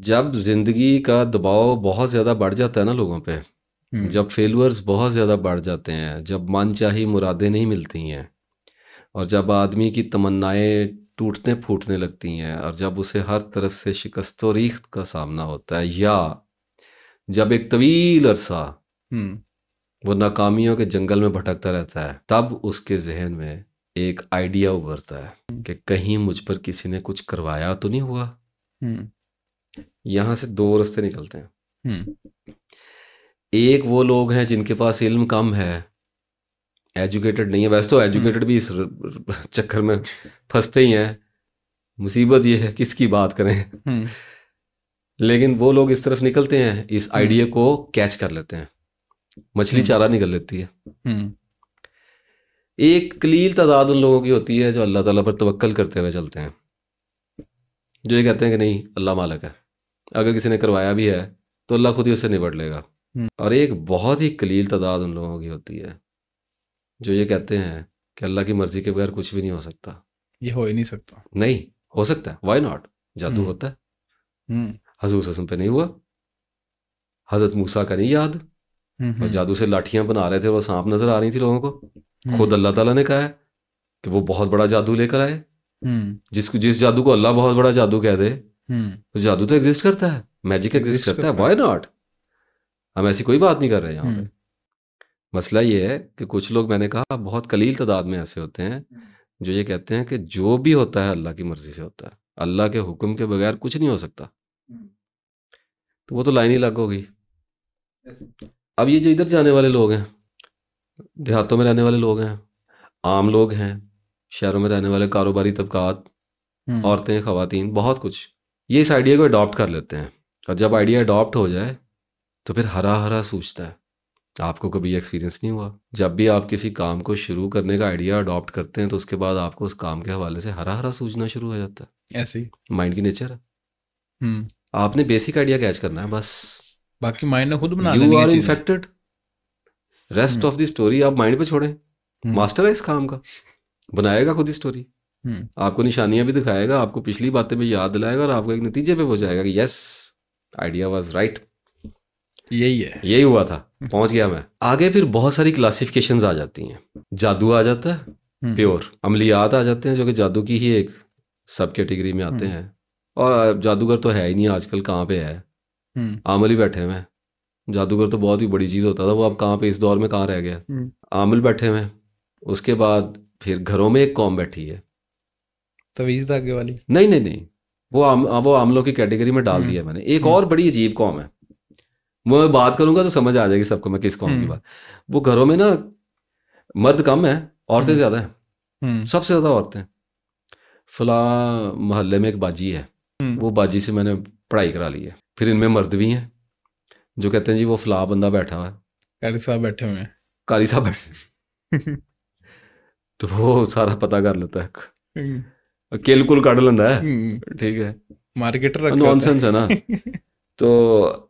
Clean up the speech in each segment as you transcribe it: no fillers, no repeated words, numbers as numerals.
जब जिंदगी का दबाव बहुत ज़्यादा बढ़ जाता है ना लोगों पे, जब फेलुअर्स बहुत ज़्यादा बढ़ जाते हैं, जब मनचाही मुरादें नहीं मिलती हैं, और जब आदमी की तमन्नाएं टूटने फूटने लगती हैं, और जब उसे हर तरफ से शिकस्त व रीख्त का सामना होता है, या जब एक तवील अरसा वो नाकामियों के जंगल में भटकता रहता है, तब उसके जहन में एक आइडिया उभरता है कि कहीं मुझ पर किसी ने कुछ करवाया तो नहीं हुआ। यहाँ से दो रास्ते निकलते हैं। एक वो लोग हैं जिनके पास इल्म कम है, एजुकेटेड नहीं है। वैसे तो एजुकेटेड भी इस चक्कर में फंसते ही हैं। मुसीबत ये है किसकी बात करें। लेकिन वो लोग इस तरफ निकलते हैं, इस आइडिया को कैच कर लेते हैं, मछली चारा निकल लेती है। एक कलील तादाद उन लोगों की होती है जो अल्लाह ताला पर तवक्कल करते हुए चलते हैं, जो ये कहते हैं कि नहीं, अल्लाह मालिक है, अगर किसी ने करवाया भी है तो अल्लाह खुद ही उससे निपट लेगा। और एक बहुत ही कलील तादाद उन लोगों की होती है जो ये कहते हैं कि अल्लाह की मर्जी के बगैर कुछ भी नहीं हो सकता। ये हो ही नहीं सकता। नहीं हो सकता है, वाई नॉट, जादू होता है। हजूर सल्लम पे नहीं हुआ, हजरत मूसा का नहीं याद, और जादू से लाठियां बना रहे थे, वो सांप नजर आ रही थी लोगों को। खुद अल्लाह ताला ने कहा है कि वो बहुत बड़ा जादू लेकर आए। जिस जादू को अल्लाह बहुत बड़ा जादू कह दे, तो जादू तो एग्जिस्ट करता है, मैजिक एग्जिस्ट करता है, वाई नॉट। हम ऐसी कोई बात नहीं कर रहे यहाँ पे। मसला ये है कि कुछ लोग, मैंने कहा बहुत कलील तादाद में ऐसे होते हैं जो ये कहते हैं कि जो भी होता है अल्लाह की मर्जी से होता है, अल्लाह के हुक्म के बगैर कुछ नहीं हो सकता। तो वो तो लाइन ही लग होगी। अब ये जो इधर जाने वाले लोग हैं, देहातों में रहने वाले लोग हैं, आम लोग हैं, शहरों में रहने वाले कारोबारी तबकात, औरतें, खवातीन, बहुत कुछ, ये इस आइडिया को अडॉप्ट कर लेते हैं। और जब आइडिया अडॉप्ट हो जाए तो फिर हरा हरा सूझता है। आपको कभी एक्सपीरियंस नहीं हुआ, जब भी आप किसी काम को शुरू करने का आइडिया अडॉप्ट करते हैं तो उसके बाद आपको उस काम के हवाले से हरा हरा सूझना शुरू हो जाता है। ऐसे ही माइंड की नेचर है। आपने बेसिक आइडिया कैच करना है बस, बाकी माइंड ने खुद बना you are infected. Rest of the story आप माइंड पे छोड़ें। मास्टर है इस काम का, बनाएगा खुद ही स्टोरी, आपको निशानियां भी दिखाएगा, आपको पिछली बातें भी याद दिलाएगा, और आपको एक नतीजे पे पहुंचाएगा कि यस, आइडिया वाज राइट, यही है, यही हुआ था, पहुंच गया मैं आगे। फिर बहुत सारी क्लासिफिकेशंस आ जाती हैं। जादू आ जाता है प्योर, अमलियात आ जाते हैं जो कि जादू की ही एक सब कैटेगरी में आते हैं। और जादूगर तो है ही नहीं आजकल, कहाँ पे है, आमल ही बैठे हुए हैं। जादूगर तो बहुत ही बड़ी चीज़ होता था, वो अब कहाँ पे, इस दौर में कहाँ रह गया, आमिल बैठे हुए हैं। उसके बाद फिर घरों में एक कौम बैठी है, तवीज़ धागे वाली। नहीं नहीं नहीं, वो आमलों की कैटेगरी में डाल दिया मैंने। एक और बड़ी अजीब कौम है, मैं बात करूंगा तो समझ आ जाएगी सबको मैं किस कौम की बात। वो घरों में ना मर्द कम है, औरतें ज़्यादा हैं, सबसे ज़्यादा औरतें। फला मोहल्ले में एक बाजी है, वो बाजी से मैंने पढ़ाई करा ली है। फिर इनमें मर्द भी हैं जो कहते हैं जी वो फला बंदा बैठा हुआ है, कारी साहब बैठे हुए हैं, कारी साहब बैठे तो वो सारा पता कर लेता है, केल कुल काट लेता है, ठीक है, मार्केटर नॉनसेंस है ना। तो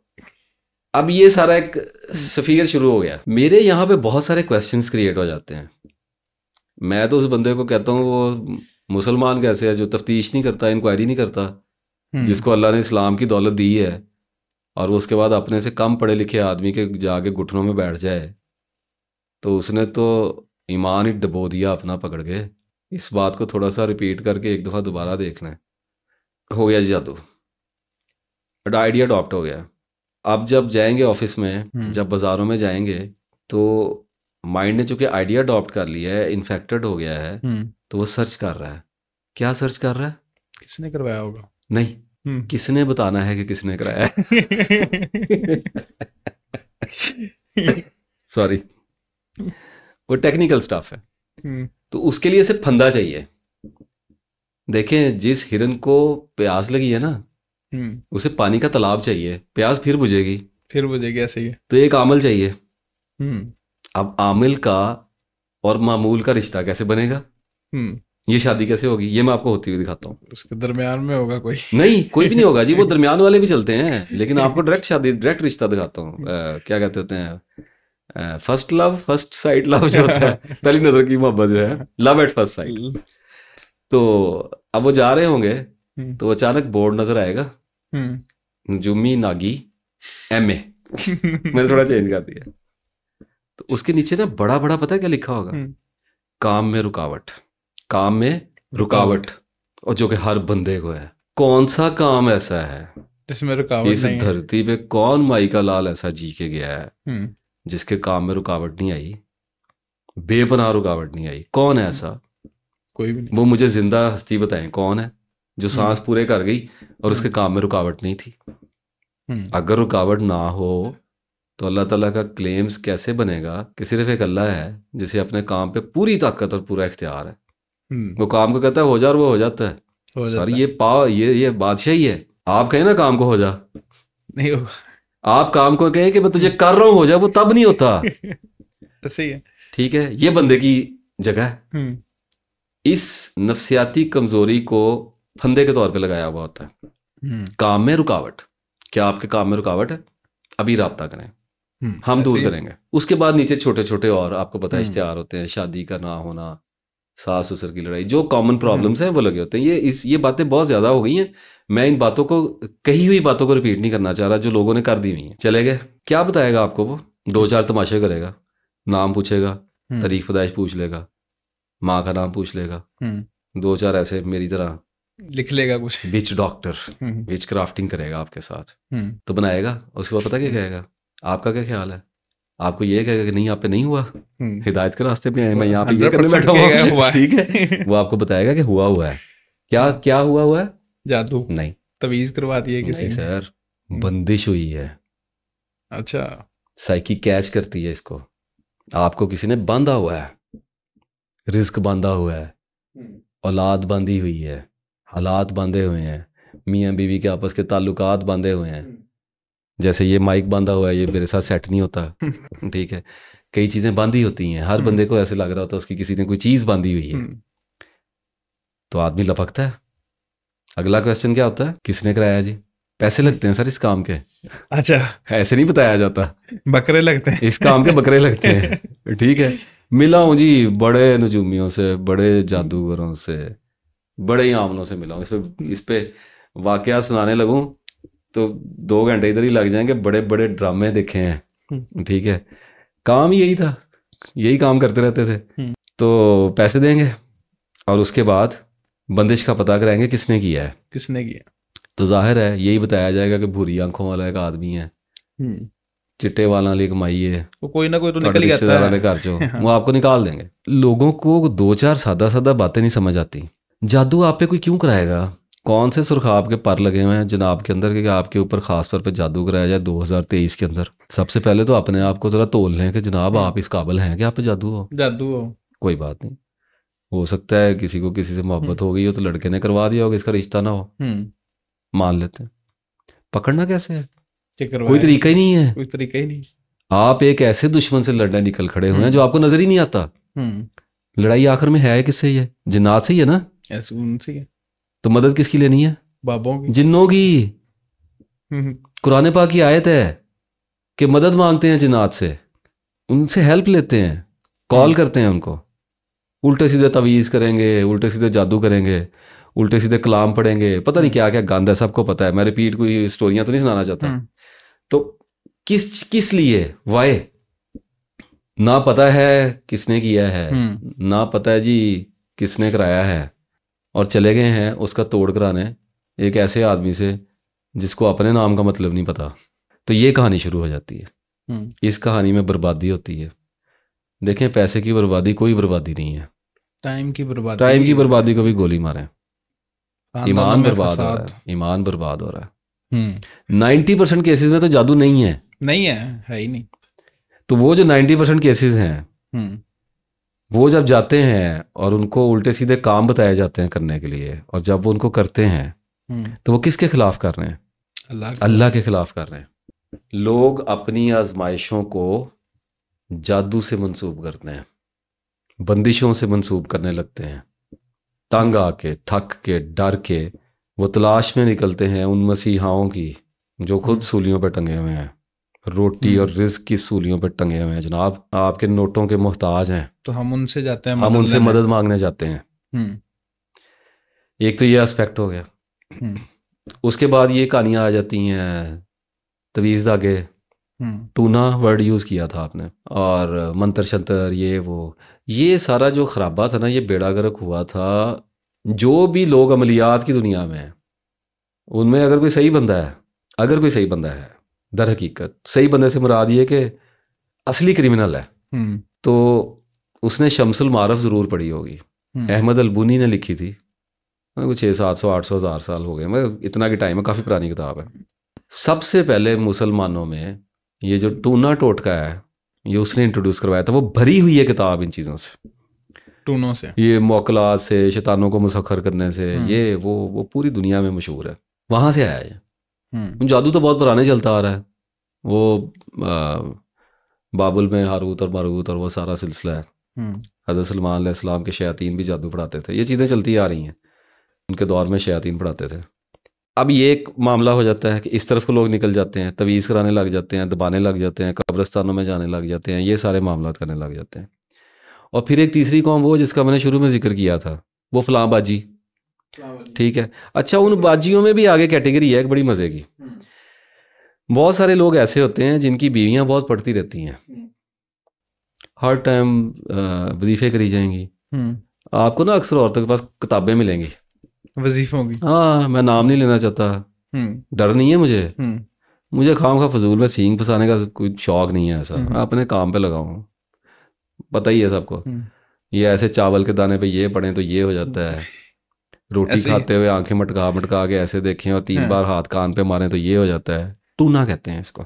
अब ये सारा एक सफीर शुरू हो गया। मेरे यहाँ पे बहुत सारे क्वेश्चंस क्रिएट हो जाते हैं। मैं तो उस बंदे को कहता हूँ वो मुसलमान कैसे है जो तफ्तीश नहीं करता, इंक्वायरी नहीं करता, जिसको अल्लाह ने इस्लाम की दौलत दी है, और वो उसके बाद अपने से कम पढ़े लिखे आदमी के जाके घुटनों में बैठ जाए, तो उसने तो ईमान ही डबो दिया अपना पकड़ के। इस बात को थोड़ा सा रिपीट करके एक दफ़ा दोबारा देख लें। हो गया जादू, आइडिया अडॉप्ट हो गया। अब जब जाएंगे ऑफिस में, जब बाज़ारों में जाएंगे, तो माइंड ने चूंकि आइडिया अडॉप्ट कर लिया है, इन्फेक्टेड हो गया है, तो वो सर्च कर रहा है। क्या सर्च कर रहा है? किसने करवाया होगा, नहीं, किसने बताना है कि किसने कराया है। सॉरी, वो टेक्निकल स्टफ है। तो उसके लिए सिर्फ फंदा चाहिए। देखें, जिस हिरन को प्यास लगी है ना, उसे पानी का तालाब चाहिए, प्यास फिर बुझेगी, ऐसे ही है। तो एक आमल चाहिए। अब आमिल का और मामूल का रिश्ता कैसे बनेगा, ये शादी कैसे होगी, ये मैं आपको होती हुई दिखाता हूँ। उसके दरमियान में होगा कोई? नहीं, कोई भी नहीं होगा जी, वो दरमियान वाले भी चलते हैं, लेकिन आपको डायरेक्ट शादी, डायरेक्ट रिश्ता दिखाता हूँ। क्या कहते होते हैं, first love, first side love जो होता है, पहली नजर की मोहब्बत जो है, लव एट फर्स्ट साइड। तो अब वो जा रहे होंगे तो अचानक बोर्ड नजर आएगा, नजूमी नागी MA मैंने थोड़ा चेंज कर दिया। तो उसके नीचे ना बड़ा बड़ा पता है क्या लिखा होगा? काम में रुकावट, काम में रुकावट। और जो कि हर बंदे को है। कौन सा काम ऐसा है जिसमें रुकावट इस नहीं है? धरती पे कौन माई का लाल ऐसा जी के गया है जिसके काम में रुकावट नहीं आई, बेपनाह रुकावट नहीं आई? कौन है ऐसा? कोई भी नहीं। वो मुझे जिंदा हस्ती बताएं कौन है जो सांस पूरे कर गई और उसके काम में रुकावट नहीं थी। अगर रुकावट ना हो तो अल्लाह ताला का क्लेम्स कैसे बनेगा कि सिर्फ एक अल्लाह है जिसे अपने काम पे पूरी ताकत और पूरा इख्तियार है। वो काम को कहता है हो जा और वो हो जाता है। सॉरी ये बादशाही है। आप कहें ना काम को हो जा, नहीं होगा। आप काम को कहें कि मैं तुझे कर रहा हूं हो जा, वो तब नहीं होता। सही है। ठीक है, ये बंदे की जगह है। इस नफ्सियाती कमजोरी को फंदे के तौर पे लगाया हुआ होता है। काम में रुकावट, क्या आपके काम में रुकावट है? अभी राब्ता करें, हम दूर करेंगे। उसके बाद नीचे छोटे छोटे और आपको पता है इश्तिहार होते हैं, शादी का ना होना, सास ससुर की लड़ाई, जो कॉमन प्रॉब्लम्स हैं वो लगे होते हैं। ये बातें बहुत ज्यादा हो गई हैं। मैं इन बातों को, कही हुई बातों को रिपीट नहीं करना चाह रहा जो लोगों ने कर दी हुई हैं। चले गए, क्या बताएगा आपको? वो 2-4 तमाशे करेगा, नाम पूछेगा, तारीख पैदाइश पूछ लेगा, माँ का नाम पूछ लेगा, 2-4 ऐसे मेरी तरह लिख लेगा कुछ, विच डॉक्टर, विच क्राफ्टिंग करेगा आपके साथ, तो बनाएगा। उसके बाद पता क्या कहेगा? आपका क्या ख्याल है? आपको ये कहेगा कि नहीं आप पे नहीं हुआ, हिदायत के रास्ते पे आए, मैं यहाँ पे ये करने बैठा हूँ। ठीक है, वो आपको बताएगा कि हुआ है। क्या हुआ है? जादू नहीं, तवीज करवा दी है किसी ने। सर, बंदिश हुई है। अच्छा, साइकी कैच करती है इसको। आपको किसी ने बांधा हुआ है, रिस्क बांधा हुआ है, औलाद बांधी हुई है, हालात बांधे हुए हैं, मियाँ बीवी के आपस के ताल्लुकात बांधे हुए हैं। जैसे ये माइक बांधा हुआ है, ये मेरे साथ सेट नहीं होता। ठीक है, कई चीज़ें बांधी होती हैं। हर बंदे को ऐसे लग रहा होता है उसकी किसी ने कोई चीज़ बांधी हुई है, तो आदमी लपकता है। अगला क्वेश्चन क्या होता है? किसने कराया जी? पैसे लगते हैं सर इस काम के। अच्छा, ऐसे नहीं बताया जाता, बकरे लगते हैं इस काम के, बकरे लगते हैं। ठीक है, मिला हूँ जी बड़े नजूमियों से, बड़े जादूगरों से, बड़े ही आमलों से मिला हूँ। इस पे वाकया सुनाने लगूं तो 2 घंटे इधर ही लग जाएंगे। बड़े बड़े ड्रामे देखे हैं। ठीक है, काम यही था, यही काम करते रहते थे। तो पैसे देंगे और उसके बाद बंदिश का पता कराएंगे किसने किया है। किसने किया? तो जाहिर है यही बताया जाएगा कि भूरी आंखों वाला एक आदमी है, चिट्टे वाला वाली कमाई है, वो कोई ना कोई तो निकल ही आता है घर चो, वो आपको निकाल देंगे। लोगों को 2-4 सादा बातें नहीं समझ आती। जादू आप पे कोई क्यों कराएगा? कौन से सुरखाब के पर लगे हुए हैं जनाब के अंदर कि आपके ऊपर खास तौर पे जादू कराया जाए 2023 के अंदर? सबसे पहले तो अपने आप को जरा तोल लें कि जनाब आप इस काबिल हैं कि आप पे जादू हो। कोई बात नहीं, हो सकता है किसी को किसी से मोहब्बत हो गई हो तो लड़के ने करवा दिया होगा, इसका रिश्ता ना हो, मान लेते हैं। पकड़ना कैसे है? कोई तरीका ही नहीं है। कोई तरीका ही नहीं। आप एक ऐसे दुश्मन से लड़ने निकल खड़े हुए हैं जो आपको नजर ही नहीं आता। लड़ाई आखिर में है किससे? ये जिन्नात से ही है ना? ऐसे उनसे है। तो मदद किसकी लेनी है? बाबों की, जिन्नों की। कुरान पाक की आयत है कि मदद मांगते हैं जिन्नात से, उनसे हेल्प लेते हैं, कॉल करते हैं उनको। उल्टे सीधे तवीज़ करेंगे, उल्टे सीधे जादू करेंगे, उल्टे सीधे कलाम पढ़ेंगे, पता नहीं क्या क्या गंद है, सबको पता है। मैं रिपीट कोई स्टोरियां तो नहीं सुनाना चाहता। तो किस लिए? वाई ना पता है किसने किया है, ना पता है जी किसने कराया है, और चले गए हैं उसका तोड़ कराने एक ऐसे आदमी से जिसको अपने नाम का मतलब नहीं पता। तो ये कहानी शुरू हो जाती है। इस कहानी में बर्बादी होती है। देखें, पैसे की बर्बादी कोई बर्बादी नहीं है, टाइम की बर्बादी। टाइम की बर्बादी को भी गोली मारें, ईमान बर्बाद हो रहा है, ईमान बर्बाद हो रहा है। 90% केसेस में तो जादू नहीं है ही नहीं। तो वो जो 90% केसेस हैं, वो जब जाते हैं और उनको उल्टे सीधे काम बताए जाते हैं करने के लिए, और जब वो उनको करते हैं तो वो किसके खिलाफ कर रहे हैं? अल्लाह के खिलाफ कर रहे हैं। लोग अपनी आजमाइशों को जादू से मंसूब करते हैं, बंदिशों से मंसूब करने लगते हैं। तंग आके, थक के, डर के वो तलाश में निकलते हैं उन मसीहाओं की जो खुद सूलियों पर टंगे हुए हैं, रोटी और रिज्क की सूलियों पर टंगे हुए हैं। जनाब आपके नोटों के मोहताज हैं, तो हम उनसे जाते हैं, हम उनसे मदद मांगने जाते हैं। एक तो ये एस्पेक्ट हो गया। उसके बाद ये कहानियाँ आ जाती हैं, तवीज़ धागे, टूना वर्ड यूज़ किया था आपने, और मंतर शंतर, ये सारा जो खराबा था ना, ये बेड़ा गर्क हुआ था। जो भी लोग अमलियात की दुनिया में हैं, उनमें अगर कोई सही बंदा है, दर हकीकत सही बंदे से मुराद ये कि असली क्रिमिनल है, तो उसने शम्सुल मारफ ज़रूर पढ़ी होगी। अहमद अलबुनी ने लिखी थी, कुछ 600, 700, 800, 1000 साल हो गए, मैं इतना की टाइम है, काफ़ी पुरानी किताब है। सबसे पहले मुसलमानों में ये जो टूना टोटका है, ये उसने इंट्रोड्यूस करवाया था। वो भरी हुई है किताब इन चीज़ों से, टूनों से, ये मौकलात से, शैतानों को मुसख्खर करने से, ये वो पूरी दुनिया में मशहूर है, वहाँ से आया है। जादू तो बहुत पुराने चलता आ रहा है, वो बाबुल में हारूत और मारूत और वो सारा सिलसिला है। हज़रत सलमान अलैहिस्सलाम के शयातीन भी जादू पढ़ाते थे, ये चीज़ें चलती आ रही हैं, उनके दौर में शयातीन पढ़ाते थे। अब ये एक मामला हो जाता है कि इस तरफ को लोग निकल जाते हैं, तवीज़ कराने लग जाते हैं, दबाने लग जाते हैं, कब्रिस्तानों में जाने लग जाते हैं, ये सारे मामला करने लग जाते हैं। और फिर एक तीसरी कौम वो जिसका मैंने शुरू में जिक्र किया था, वो फलां बाजी, ठीक है। अच्छा, उन बाजियों में भी आगे कैटेगरी है एक बड़ी मज़े की। बहुत सारे लोग ऐसे होते हैं जिनकी बीवियाँ बहुत पढ़ती रहती हैं, हर टाइम वजीफ़े करी जाएंगी। आपको ना अक्सर औरतों के पास किताबें मिलेंगी वजीफों की। हाँ, मैं नाम नहीं लेना चाहता, डर नहीं है मुझे खामखा फजूल में सींग फंसाने का कोई शौक नहीं है ऐसा, मैं अपने काम पे लगाऊँ, पता ही है सबको। ये ऐसे चावल के दाने पे ये पड़े तो ये हो जाता है, रोटी खाते हुए आंखें मटका मटका के ऐसे देखें और 3 बार हाथ कान पे मारें तो ये हो जाता है, टूना कहते हैं इसको।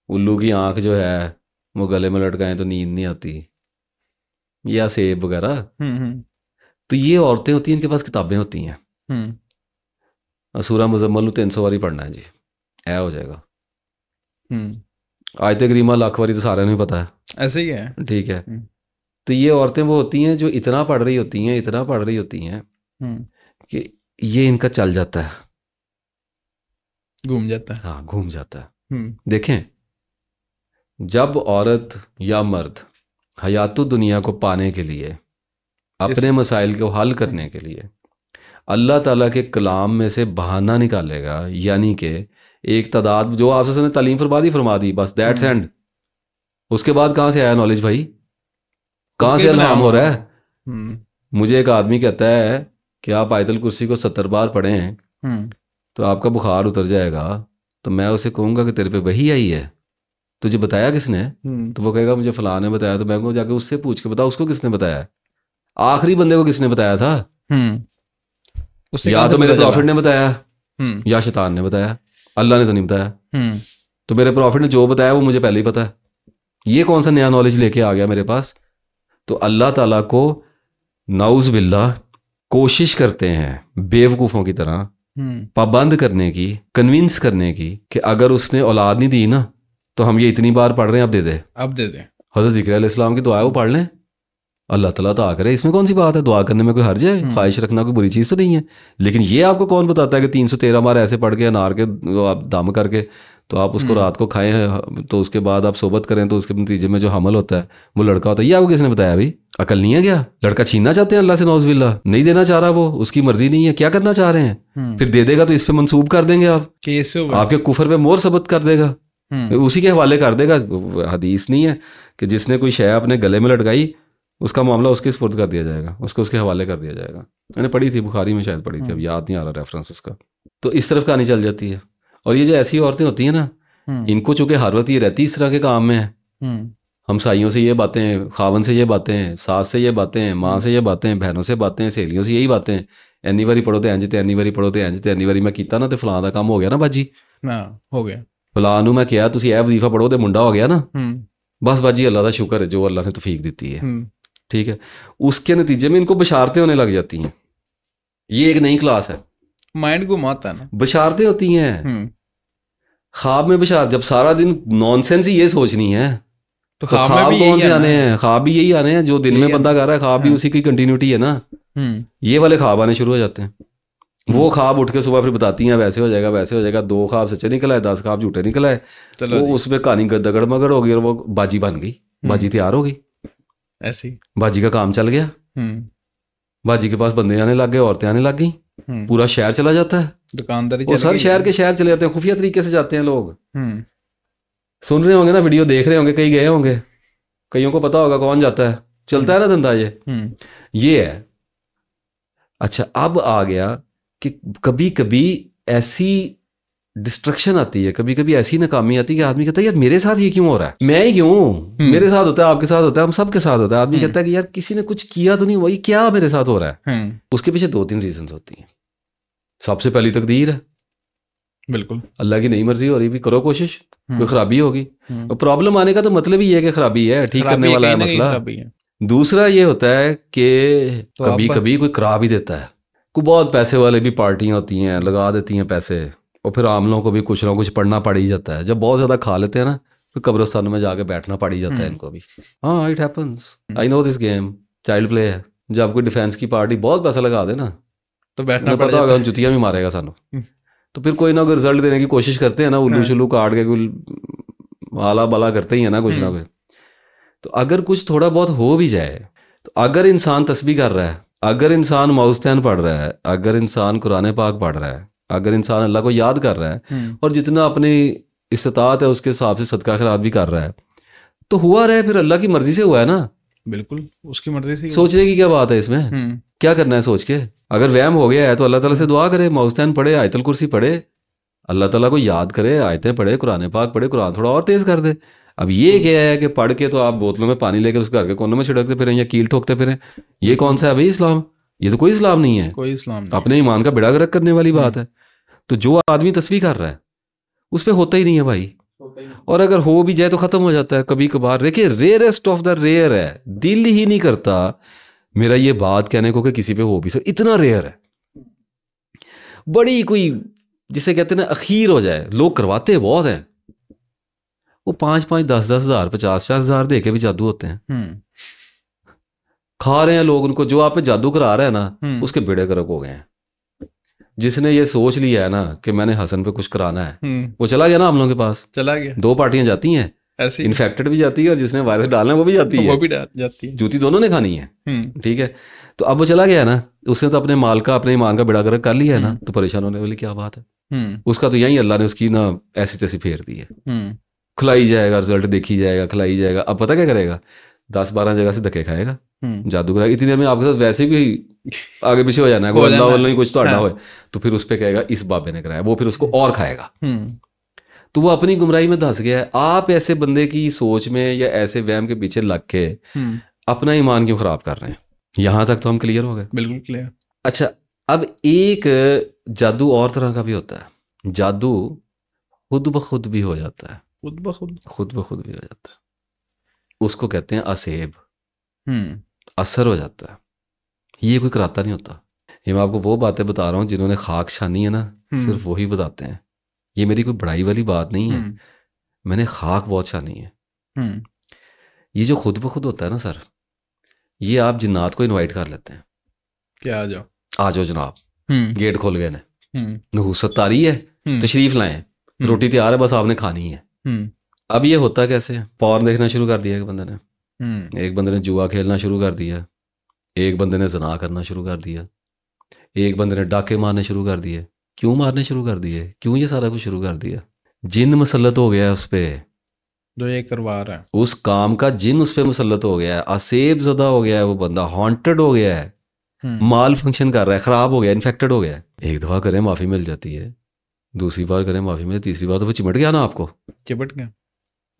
उल्लू की आंख जो है वो गले में लटकाएं तो नींद नहीं आती, या सेब वगैरह। तो ये औरतें होती हैं, इनके पास किताबें होती हैं। सूरा मुजम्मल 300 बारी पढ़ना है जी, ऐ हो जाएगा। आयत करीमा लाख बारी तो सारे नहीं पता है, ऐसे ही है, ठीक है। तो ये औरतें वो होती हैं जो इतना पढ़ रही होती हैं कि ये इनका चल जाता है, घूम जाता है। हाँ, घूम जाता है। देखें, जब औरत या मर्द हयातु दुनिया को पाने के लिए, अपने मसाइल को हल करने के लिए अल्लाह ताला के कलाम में से बहाना निकालेगा, यानी कि एक तादाद जो आपसे ने तालीम फरमा दी बस, दैट्स एंड। उसके बाद कहाँ से आया नॉलेज भाई, कहाँ से इल्हाम हो रहा है? मुझे एक आदमी कहता है कि आप आयतुल कुर्सी को 70 बार पढ़ें तो आपका बुखार उतर जाएगा, तो मैं उसे कहूँगा कि तेरे पे वही आई है, तुझे बताया किसने? तो वो कहेगा मुझे फलां ने बताया। तो मैं को जाके उससे पूछ के बता उसको किसने बताया, आखिरी बंदे को किसने बताया था? या तो मेरे प्रॉफिट ने बताया या शैतान ने बताया, अल्लाह ने तो नहीं बताया। तो मेरे प्रॉफिट ने जो बताया वो मुझे पहले ही पता है, ये कौन सा नया नॉलेज लेके आ गया मेरे पास? तो अल्लाह ताला को नाउज़ बिल्लाह कोशिश करते हैं बेवकूफ़ों की तरह पाबंद करने की, कन्विंस करने की कि अगर उसने औलाद नहीं दी ना तो हम ये इतनी बार पढ़ रहे हैं, अब दे दे। हज़रत ज़िक्र अलैहिस्सलाम की दुआ है, वो पढ़ लें, अल्लाह ताला तो करे, इसमें कौन सी बात है? दुआ करने में कोई हर्ज है? ख्वाहिश रखना कोई बुरी चीज़ तो नहीं है। लेकिन ये आपको कौन बताता है कि 313 बार ऐसे पढ़ के अनार के आप दम करके तो आप उसको रात को खाएं तो उसके बाद आप सोबत करें तो उसके नतीजे में जो हमल होता है वो लड़का होता है? ये आपको किसने बताया भाई? अकल नहीं है क्या? लड़का छीनना चाहते हैं अल्लाह से, नौज़ बिल्लाह, नहीं देना चाह रहा, वो उसकी मर्जी नहीं है, क्या करना चाह रहे हैं? फिर दे देगा तो इस पे मंसूब कर देंगे आप, आपके कुफर पे मोर सबत कर देगा, उसी के हवाले कर देगा। हदीस नहीं है कि जिसने कोई शय अपने गले में लटकाई उसका मामला उसके स्पुर्द कर दिया जाएगा, उसको उसके हवाले कर दिया जाएगा। मैंने पढ़ी थी, बुखारी में शायद पढ़ी थी, अब याद नहीं आ रहा रेफरेंस उसका। तो इस तरफ कहानी चल जाती है। और ये जो ऐसी औरतें होती हैं ना, इनको चूंकि हर वक्त ये रहती इस तरह के काम में है, हमसाइयों से ये बातें, खावन से ये बातें, सास से ये बातें, माँ से ये बातें, बहनों से बातें, सहेलियों से यही बातें, एनी बारी पढ़ो तो इंज ते, एनी बारी पढ़ो तो इंज ते, एनी बारी मैं कीता ना तो फलां दा काम हो गया ना बाजी, हो गया फलां नूं मैं किया तुसीं ए वजीफा पढ़ो तो मुंडा हो गया ना। बस बाजी अल्लाह का शुक्र है जो अल्लाह ने तौफीक दी है, ठीक है। उसके नतीजे में इनको बशारतें होने लग जाती हैं। ये एक नई क्लास है, माइंड घुमाता है ना, बशारतें होती हैं ख्वाब में। बशार जब सारा दिन नॉनसेंस ही ये सोचनी है तो ख्वाब कौन से आने हैं? ख्वाब भी यही आने हैं जो दिन में बंदा कर रहा है, ख्वाब भी उसी की कंटिन्यूटी है ना। ये वाले ख्वाब आने शुरू हो जाते हैं। वो ख्वाब उठ के सुबह फिर बताती हैं वैसे हो जाएगा, वैसे हो जाएगा, 2 ख्वाब सच्चे निकल आए, 10 ख्वाब झूठे निकल आए, वो उसमें कहानी दगड़ मगड़ हो गई और वो बाजी बन गई, बाजी तैयार हो गई, ऐसी बाजी का काम चल गया, बाजी के पास बंदे आने लग गए, औरतें आने लग गई, पूरा शहर चला जाता है, दुकानदारी वो सर शहर के शहर चले जाते हैं, खुफिया तरीके से जाते हैं लोग। सुन रहे होंगे ना, वीडियो देख रहे होंगे, कई गए होंगे, कईयों को पता होगा कौन जाता है, चलता है ना धंधा ये है। अच्छा, अब आ गया कि कभी कभी ऐसी डिस्ट्रक्शन आती है, कभी कभी ऐसी नाकामी आती है कि आदमी कहता है यार मेरे साथ ये क्यों हो रहा है, मैं ही क्यों, मेरे साथ होता है, आपके साथ होता है, हम सबके साथ होता है। आदमी कहता है कि यार किसी ने कुछ किया तो नहीं, वही क्या मेरे साथ हो रहा है। उसके पीछे 2-3 रीजंस होती हैं। सबसे पहली तकदीर है, बिल्कुल अल्लाह की नहीं मर्जी हो रही भी, करो कोशिश, कोई खराबी होगी। और प्रॉब्लम आने का तो मतलब ही है कि खराबी है, ठीक करने वाला है मसला। दूसरा ये होता है कि कभी कभी कोई करा भी देता है, कोई बहुत पैसे वाले भी पार्टियां होती हैं, लगा देती हैं पैसे, और फिर आम लोगों को भी कुछ ना कुछ पढ़ना पड़ ही जाता है। जब बहुत ज़्यादा खा लेते हैं ना, फिर कब्रिस्तान में जाके बैठना पड़ ही जाता है इनको भी। हाँ, it happens, I know this game, child play है। जब कोई डिफेंस की पार्टी बहुत पैसा लगा दे ना, तो बैठना पता होगा जुतियाँ भी मारेगा सानू, तो फिर कोई ना कोई रिजल्ट देने की कोशिश करते हैं ना, उल्लू शुल्लू काट के कोई आला बाला करते ही है ना, कुछ ना कुछ। तो अगर कुछ थोड़ा बहुत हो भी जाए, तो अगर इंसान तस्बीह कर रहा है, अगर इंसान मौज़तैन पढ़ रहा है, अगर इंसान कुरान पाक पढ़ रहा है, अगर इंसान अल्लाह को याद कर रहा है और जितना अपनी इस्तात है उसके हिसाब से सदका खैरात भी कर रहा है, तो हुआ रहे, फिर अल्लाह की मर्जी से हुआ है ना। बिल्कुल उसकी मर्जी से। सोचने की क्या बात है इसमें, क्या करना है सोच के। अगर वहम हो गया है तो अल्लाह ताला से दुआ करे, मौज़तैन पढ़े, आयतुल कुर्सी पढ़े, अल्लाह ताला को याद करे, आयतें पढ़े, कुरान पाक पढ़े, कुरान थोड़ा और तेज़ कर दे। अब ये क्या है कि पढ़ के तो आप बोतलों में पानी लेकर उस घर के कोनों में छिड़कते फिरें या कील ठोकते फिरें, ये कौन सा है भाई इस्लाम? ये तो कोई इस्लाम नहीं है, कोई इस्लाम नहीं। अपने ईमान का बेड़ा गर्क करने वाली बात है। तो जो आदमी तस्बीह कर रहा है उस पर होता ही नहीं है भाई, और अगर हो भी जाए तो ख़त्म हो जाता है कभी कभार। देखिए, रेयरेस्ट ऑफ द रेयर है, दिल ही नहीं करता मेरा ये बात कहने को कि किसी पे हो भी सके, इतना रेयर है। बड़ी कोई जिसे कहते हैं ना अखीर हो जाए, लोग करवाते बहुत हैं, वो 5-5, 10-10 हज़ार, 50-50 हज़ार दे के भी जादू होते हैं। खा रहे हैं लोग उनको, जो आप पे जादू करा रहा है ना उसके बेड़े गर्क हो गए हैं। जिसने ये सोच लिया है ना कि मैंने हसन पे कुछ कराना है, वो चला गया ना हम लोगों के पास, चला गया। 2 पार्टियां जाती हैं, इन्फेक्टेड भी जाती है और जिसने वायरस डालना है वो भी जाती है, वो भी जाती है, जूती दोनों ने खानी है। ठीक है, तो अब वो चला गया ना, उसने तो अपने माल का, अपने ईमान का बेड़ा गर्क कर लिया है ना, तो परेशान होने वाली क्या बात है। उसका तो यही अल्लाह ने उसकी ना ऐसी तैसी फेर दी है। खिलाई जाएगा, रिजल्ट देखी जाएगा, खिलाई जाएगा। अब पता क्या करेगा, 10-12 जगह से धक्के खाएगा, जादू कराएगा। इतनी देर में आपके साथ वैसे भी आगे पीछे हो जाना है, अल्लाह वाला कुछ तो अड्डा हो, तो फिर उस पर कहेगा इस बाबे ने कराया, वो फिर उसको और खाएगा। तो वो अपनी गुमराही में धंस गया है। आप ऐसे बंदे की सोच में या ऐसे वहम के पीछे लग के अपना ईमान क्यों खराब कर रहे हैं? यहां तक तो हम क्लियर हो गए, बिल्कुल क्लियर। अच्छा, अब एक जादू और तरह का भी होता है, जादू खुद ब खुद भी हो जाता है, खुद ब खुद भी हो जाता है। उसको कहते हैं असेब, असर हो जाता है। ये कोई कराता नहीं होता। ये मैं आपको वो बातें बता रहा हूँ जिन्होंने खाक छानी है ना, सिर्फ वही बताते हैं। ये मेरी कोई बड़ाई वाली बात नहीं है, मैंने खाक बहुत छानी है। ये जो खुद ब खुद होता है ना सर, ये आप जिन्नात को इनवाइट कर लेते हैं, क्या आ जाओ जनाब, गेट खोल गए ने, नहूसत तारी है, तशरीफ लाएं, रोटी तैयार है, बस आपने खानी है। अब ये होता कैसे, पॉर्न देखना शुरू कर दिया एक बंदे ने, एक बंदे ने जुआ खेलना शुरू कर दिया, एक बंदे ने ज़ना करना शुरू कर दिया, एक बंदे ने डाके मारने शुरू कर दिए। क्यों मारने शुरू कर दिए, क्यों ये सारा कुछ शुरू कर दिया? जिन मुसल्लत हो गया उस पर, जो ये करवा रहा है, उस काम का जिन उस पर मुसल्लत हो गया है, असेब ज़दा हो गया है वो बंदा, हॉन्टेड हो गया है, माल फंक्शन कर रहा है, ख़राब हो गया, इन्फेक्टेड हो गया है। एक दफ़ा करें माफ़ी मिल जाती है, दूसरी बार करें माफ़ी मिले, तीसरी बार तो वो चिमट गया ना, आपको चिमट गया,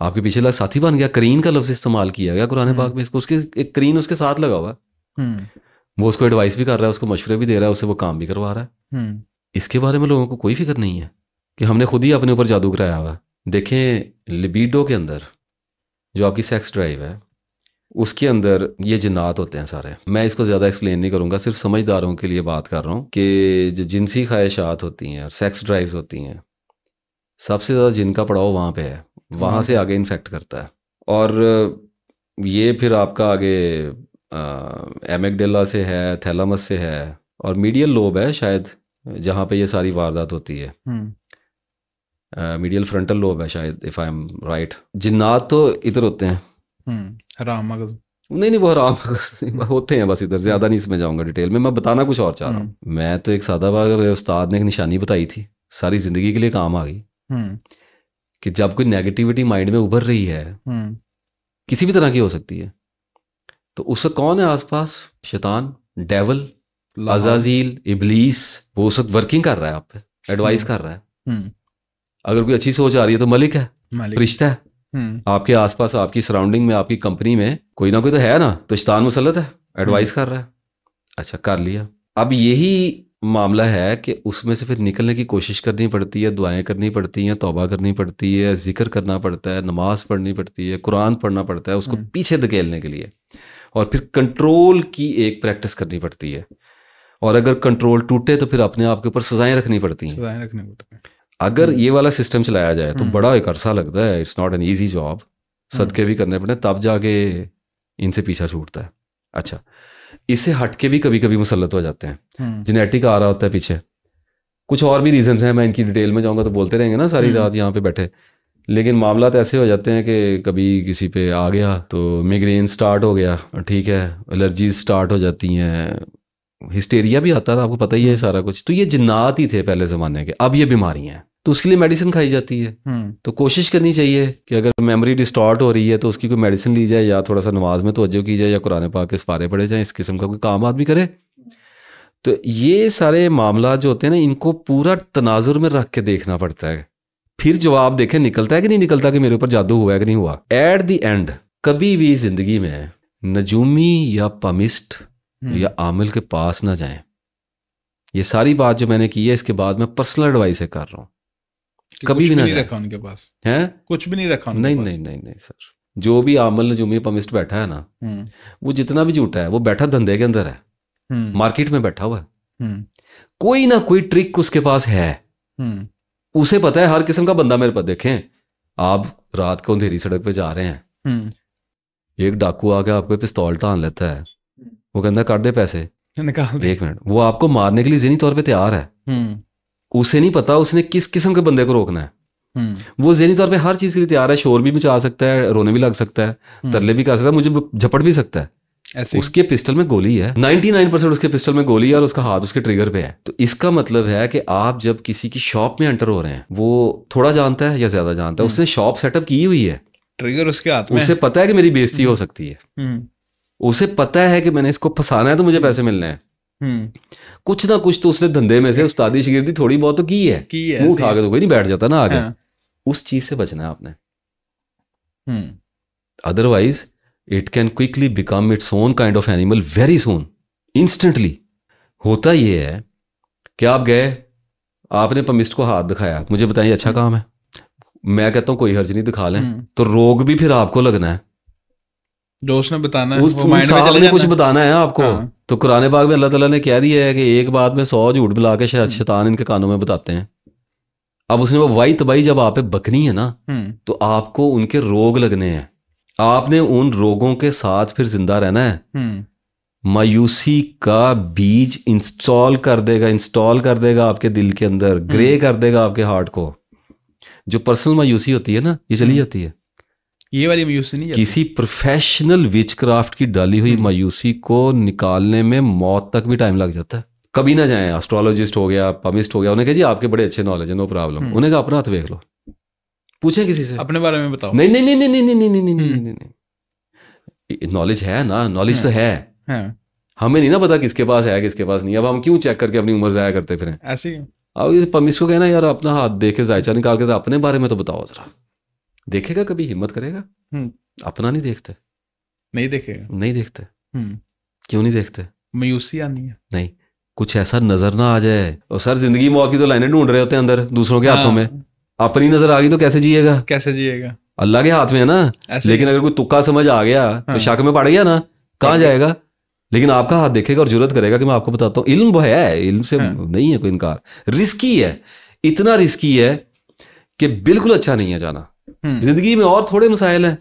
आपके पीछे लग साथी बन गया। करीन का लफ्ज़ इस्तेमाल किया गया कुरान पाक में, इसको, उसके एक करीन उसके साथ लगा हुआ है, वो उसको एडवाइस भी कर रहा है, उसको मशवरे भी दे रहा है, उससे वो काम भी करवा रहा है। इसके बारे में लोगों को कोई फिक्र नहीं है कि हमने खुद ही अपने ऊपर जादू कराया हुआ। देखें, लिबिडो के अंदर जो आपकी सेक्स ड्राइव है, उसके अंदर ये जिन्नात होते हैं सारे। मैं इसको ज़्यादा एक्सप्लेन नहीं करूँगा, सिर्फ समझदारों के लिए बात कर रहा हूँ कि जो जिनसी ख्वाहिशात होती हैं और सेक्स ड्राइव्स होती हैं, सबसे ज़्यादा जिनका पड़ाव वहाँ पे है, वहाँ से आगे इन्फेक्ट करता है। और ये फिर आपका आगे एमिगडाला से है, थैलामस से है, और मीडियल लोब है शायद, जहाँ पे ये सारी वारदात होती है। मीडियल फ्रंटल लोब है शायद, इफ़ आई एम राइट। जिन्नात तो इधर होते हैं, हराम मगज़, नहीं वो आराम होते हैं बस, इधर ज़्यादा नहीं इसमें जाऊँगा डिटेल में, मैं बताना कुछ और चाह रहा हूँ। मैं तो एक सादा बात, उस्ताद ने एक निशानी बताई थी, सारी ज़िंदगी के लिए काम आ गई, कि जब कोई नेगेटिविटी माइंड में उभर रही है, किसी भी तरह की हो सकती है, तो उससे कौन है आसपास? शैतान, डेवल, अज़ाज़ील, इब्लीस, वो उस वक्त वर्किंग कर रहा है आप पे, एडवाइस कर रहा है। अगर कोई अच्छी सोच आ रही है तो मलिक है, फरिश्ता है। आपके आसपास, आपकी सराउंडिंग में, आपकी कंपनी में कोई ना कोई तो है ना, तो शैतान मुसल्लत है, एडवाइस कर रहा है। अच्छा, कर लिया। अब यही मामला है कि उसमें से फिर निकलने की कोशिश करनी पड़ती है, दुआएं करनी पड़ती हैं, तौबा करनी पड़ती है, जिक्र करना पड़ता है, नमाज पढ़नी पड़ती है, कुरान पढ़ना पड़ता है उसको पीछे धकेलने के लिए, और फिर कंट्रोल की एक प्रैक्टिस करनी पड़ती है। और अगर कंट्रोल टूटे तो फिर अपने आप के ऊपर सजाएं रखनी पड़ती हैं। अगर ये वाला सिस्टम चलाया जाए तो बड़ा एक अरसा लगता है, it's not an easy job, सदके भी करने पड़ते, तब जाके इनसे पीछा छूटता है। अच्छा, इससे हट के भी कभी कभी मुसल्लत हो जाते हैं, जेनेटिक आ रहा होता है पीछे, कुछ और भी रीजंस हैं, मैं इनकी डिटेल में जाऊंगा तो बोलते रहेंगे ना सारी रात यहाँ पे बैठे, लेकिन मामला तो ऐसे हो जाते हैं कि कभी किसी पे आ गया तो मिग्रेन स्टार्ट हो गया, ठीक है, एलर्जीज स्टार्ट हो जाती हैं, हिस्टेरिया भी आता है, आपको पता ही है सारा कुछ। तो ये जिन्नात ही थे पहले ज़माने के, अब ये बीमारी हैं, तो उसके लिए मेडिसिन खाई जाती है। तो कोशिश करनी चाहिए कि अगर मेमोरी डिस्टॉर्ट हो रही है तो उसकी कोई मेडिसिन ली जाए, या थोड़ा सा नमाज में तवज्जो की जाए, या कुरान पाक के सपारे पढ़े जाएँ, इस किस्म का कोई काम आदमी करे। तो ये सारे मामला जो होते हैं ना, इनको पूरा तनाजुर में रख के देखना पड़ता है, फिर जवाब देखें निकलता है कि नहीं निकलता, कि मेरे ऊपर जादू हुआ है कि नहीं हुआ। एट द एंड कभी भी ज़िंदगी में नजूमी या पमिस्ट या आमिल के पास ना जाएं। ये सारी बात जो मैंने की है, इसके बाद मैं पर्सनल एडवाइस कर रहा हूँ, कभी भी ना रखा उनके पास है, कुछ भी नहीं रखा उनके नहीं पास। नहीं सर, जो भी आमिल नजूमी पमिस्ट बैठा है ना, वो जितना भी झूठा है, वो बैठा धंधे के अंदर है, मार्केट में बैठा हुआ है, कोई ना कोई ट्रिक उसके पास है, उसे पता है। हर किस्म का बंदा मेरे पास, देखें आप रात को अंधेरी सड़क पे जा रहे हैं, एक डाकू आके आपको पिस्तौल तान लेता है, वो कहता है काट दे पैसे, निकाल दे। 1 मिनट, वो आपको मारने के लिए ज़हनी तौर पे तैयार है। उसे नहीं पता उसने किस किस्म के बंदे को रोकना है। वो ज़हनी तौर पे हर चीज़ के लिए तैयार है, शोर भी मचा सकता है, रोने भी लग सकता है, तरले भी कर सकता है, मुझे झपट भी सकता है। उसके पिस्टल में गोली है, 99% उसके पिस्टल में गोली है, और उसका हाथ उसके ट्रिगर पे है। तो इसका मतलब है कि आप जब किसी की शॉप में एंटर हो रहे हैं, वो थोड़ा जानता है या ज्यादा जानता है, उसने शॉप सेटअप की हुई है, ट्रिगर उसके हाथ में, उसे पता है कि मेरी बेइज्जती हो सकती है, उसे पता है कि मैंने इसको फंसाना है तो मुझे पैसे मिलने हैं। कुछ ना कुछ तो उसने धंधे में से उस्तादी शिगिर्दी थोड़ी बहुत तो की है, मुंह उठा के तो कोई नहीं बैठ जाता ना आगे। उस चीज से बचना है आपने, otherwise it can quickly become its own kind of animal very soon, instantly. होता ये है कि आप गए, आपने पमिस्ट को हाथ दिखाया, मुझे बताइए अच्छा काम है, मैं कहता हूं कोई हर्ज नहीं, दिखा लें, तो रोग भी फिर आपको लगना है, जो उसने बताना है, उस साहब ने कुछ बताना है आपको। तो कुरान पाक में अल्लाह ताला ने कह दिया है कि एक बात में 100 झूठ मिला के शैतान इनके कानों में बताते हैं। अब उसने वो वाई तबाही जब आप पे बकनी है ना, तो आपको उनके रोग लगने हैं, आपने उन रोगों के साथ फिर जिंदा रहना है। मायूसी का बीज इंस्टॉल कर देगा आपके दिल के अंदर, ग्रे कर देगा आपके हार्ट को। जो पर्सनल मायूसी होती है ना, ये चली जाती है, ये वाली मायूसी नहीं जाती। किसी प्रोफेशनल विचक्राफ्ट की डाली हुई मायूसी को निकालने में मौत तक भी टाइम लग जाता है। कभी ना जाएं, एस्ट्रोलॉजिस्ट हो गया, पमिस्ट हो गया, उन्हें कहा जी आपके बड़े अच्छे नॉलेज है, नो प्रॉब्लम, उन्हें कहा अपना हाथ देख लो, पूछें किसी से, अपने बारे में बताओ। नहीं नहीं नहीं नहीं नहीं नहीं नहीं नहीं नहीं, नॉलेज है ना, नॉलेज तो है, हमें नहीं ना पता किसके पास है किसके पास नहीं। अब हम क्यों चेक करके अपनी उम्र जाया करते फिर ऐसे ही। अब ये पमिस्ट को कहना यार अपना हाथ देखे जायचा निकाल के अपने बारे में तो बताओ जरा, देखेगा कभी, हिम्मत करेगा? अपना नहीं देखते, नहीं देखते। क्यों नहीं देखते? मायूसी आनी है, नहीं, कुछ ऐसा नजर ना आ जाए। और सर जिंदगी मौत की तो लाइनें ढूंढ रहे होते हैं अंदर दूसरों के हाथों में, अपनी नजर आ गई तो कैसे जिएगा? अल्लाह के हाथ में है ना। लेकिन अगर कोई तुक्का समझ आ गया तो शक में पड़ गया ना, कहाँ जाएगा? लेकिन आपका हाथ देखेगा और जुर्रत करेगा कि मैं आपको बताता हूँ, इल्म वो है, इल्म से नहीं है कोई इनकार। रिस्की है, इतना रिस्की है कि बिल्कुल अच्छा नहीं है जाना। जिंदगी में और थोड़े मसाइल हैं,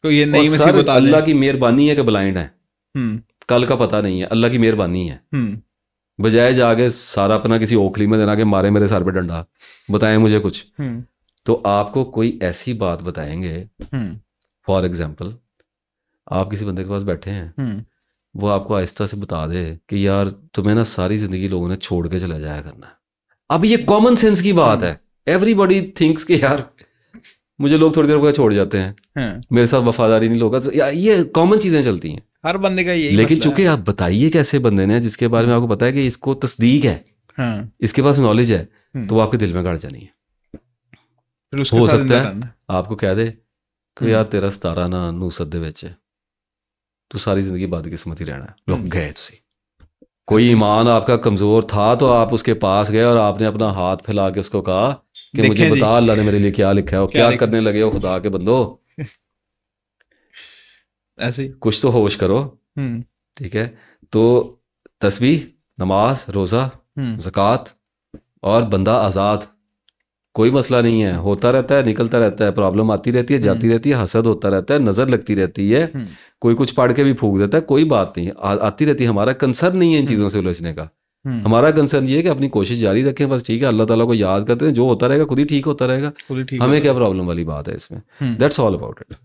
तो ये नहीं सर अल्लाह की मेहरबानी है कि ब्लाइंड है, कल का पता नहीं है, अल्लाह की मेहरबानी है। बजाय जाके सारा अपना किसी ओखली में देना के मारे मेरे सर पे डंडा, बताएं मुझे कुछ, तो आपको कोई ऐसी बात बताएंगे, फॉर एग्जाम्पल आप किसी बंदे के पास बैठे हैं, वो आपको आहिस्ता से बता दे कि यार तुम्हें ना सारी जिंदगी लोगों ने छोड़ के चला जाया करना है। अब ये कॉमन सेंस की बात है, एवरीबॉडी थिंक्स कि यार मुझे लोग थोड़ी देर बाद छोड़ जाते हैं, मेरे साथ वफादारी नहीं लोग, ये कॉमन चीजें चलती हैं हर बंदे का यही। लेकिन चूंकि आप बताइए कैसे बंदे ने जिसके बारे में आपको पता है कि इसको तस्दीक है, इसके पास नॉलेज है, तो वो आपके दिल में गाड़ जानी है। हो सकता है आपको कह दे कि यार तेरा 17 ना नूसत दे विच तू सारी जिंदगी बदकिस्मत ही रहना है, लोग गए तुसी। कोई ईमान आपका कमजोर था तो आप उसके पास गए और आपने अपना हाथ फैला के उसको कहा कि मुझे बता अल्लाह ने मेरे लिए क्या लिखा है, और क्या करने लगे हो खुदा के बंदो, ऐसे कुछ तो होश करो। ठीक है, तो तस्बीह, नमाज, रोजा, ज़कात और बंदा आज़ाद, कोई मसला नहीं है, होता रहता है, निकलता रहता है, प्रॉब्लम आती रहती है, जाती रहती है, हसद होता रहता है, नज़र लगती रहती है, कोई कुछ पढ़ के भी फूंक देता है, कोई बात नहीं, आती रहती है। हमारा कंसर्न नहीं है इन चीज़ों से उलझने का, हमारा कंसर्न ये है कि अपनी कोशिश जारी रखें बस। ठीक है, अल्लाह ताला को याद करते हैं, जो होता रहेगा खुद ही ठीक होता रहेगा, हमें क्या प्रॉब्लम वाली बात है इसमें। That's all about it.